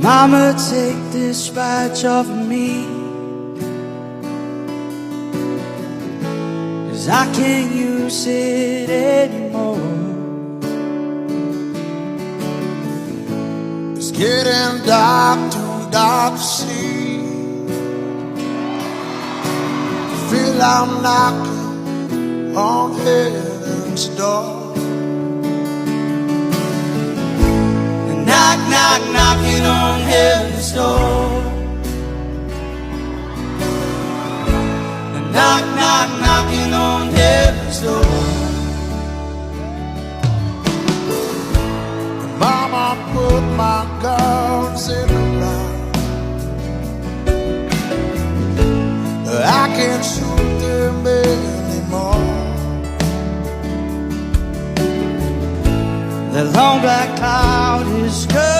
Mama, take this badge off of me, 'cause I can't use it anymore. It's getting dark, too dark to see. I feel I'm knocking on heaven's door. Knock, knock, knocking on heaven's door. Knock, knock, knocking on heaven's door. Mama, put my guns in the ground. I can't shoot them anymore. The long black cloud is gone.